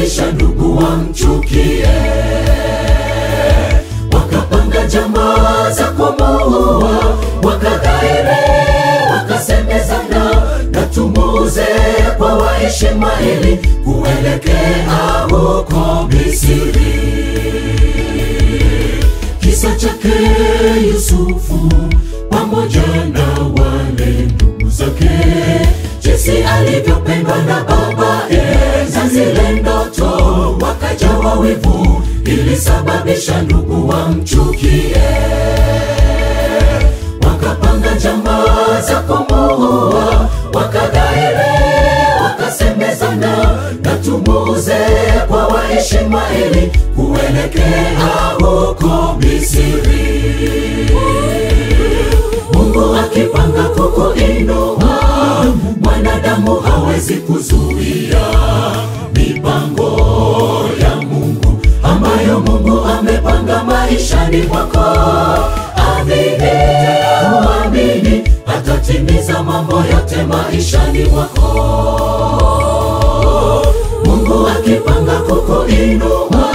ilisababisha ndugu wamchukie. Wakapanga jamaa za kumuua, wakadhairi, wakasemezana na tumuuze kwa Waishmaeli kuelekea huko Misri. Kisa chake Yusufu pamoja na wale ndugu zake, jinsi alivyopendwa na babaye, za zile ndoto wakajawa wivu, ilisababisha ndugu wamchukie. Wakapanga jamaa za kumuua, wakadhairi, wakasemezana na tumuuze kwa Waishmaeli kuelekea huko Misri. Mungu akipanga kukuinua, mwanadamu hawezi kuzuia mipango ya Mungu ambayo Mungu amepanga maishani mwako. Amini, uamini, atatimiza mambo yote maishani mwako. Mungu akipanga kukuinua,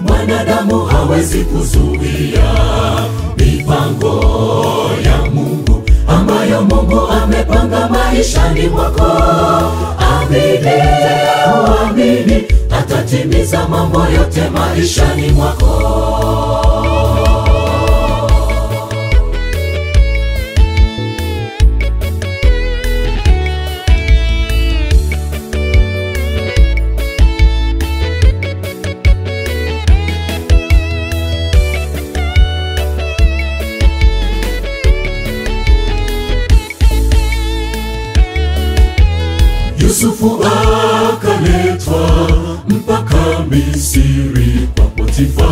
mwanadamu hawezi kuzuia mipango ya Mungu ambayo Mungu amepanga maishani mwako. Amini, uamini, atatimiza mambo yote maishani mwako. Yusufu akaletwa mpaka Misri kwa Potifa.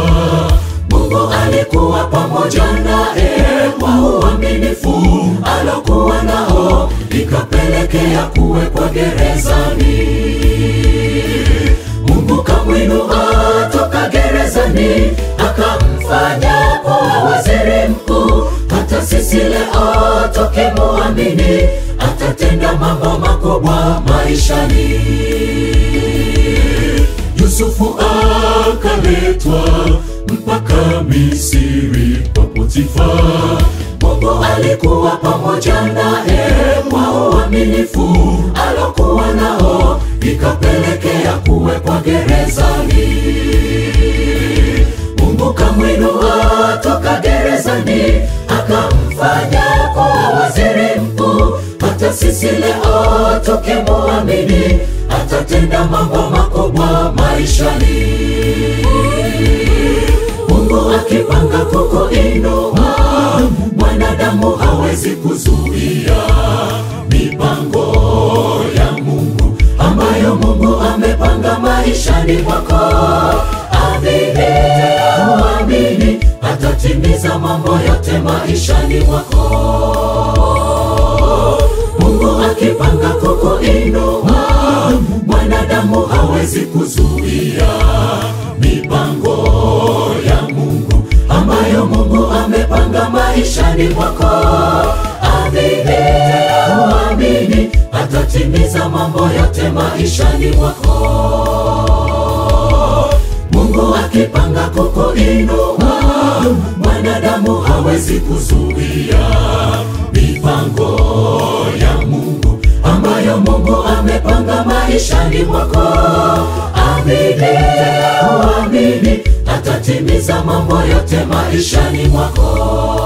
Mungu alikuwa pamoja naye kwa uaminifu alokuwa nao, ikapelekea kuwekwa gerezani. Mungu kamwinua toka gerezani, akamfanya kuwa waziri mkuu. Hata sisi leo tukimuamini, atatenda mambo makubwa maishani. Yusufu akaletwa mpaka Misri kwa Potifa. Mungu alikuwa pamoja naye kwa uaminifu alokuwa nao, ikapelekea kuwekwa gerezani. Mungu kamwinua toka gerezani, akamfanya kuwa waziri mkuu. Hata sisi leo tukimuamini, atatenda mambo makubwa maishani. Mungu akipanga kukuinua, mwanadamu hawezi kuzuia mipango ya Mungu ambayo Mungu amepanga maishani mwako. Amini, uamini, atatimiza mambo yote maishani mwako. Mungu akipanga kukuinua, mwanadamu hawezi kuzuia mipango ya Mungu ambayo Mungu amepanga maishani mwako. Amini, uamini, atatimiza mambo yote maishani mwako. Mungu akipanga kukuinua, mwanadamu hawezi kuzuia mipango ya Mungu ambayo Mungu amepanga maishani mwako. Amini, uamini, atatimiza mambo yote maishani mwako.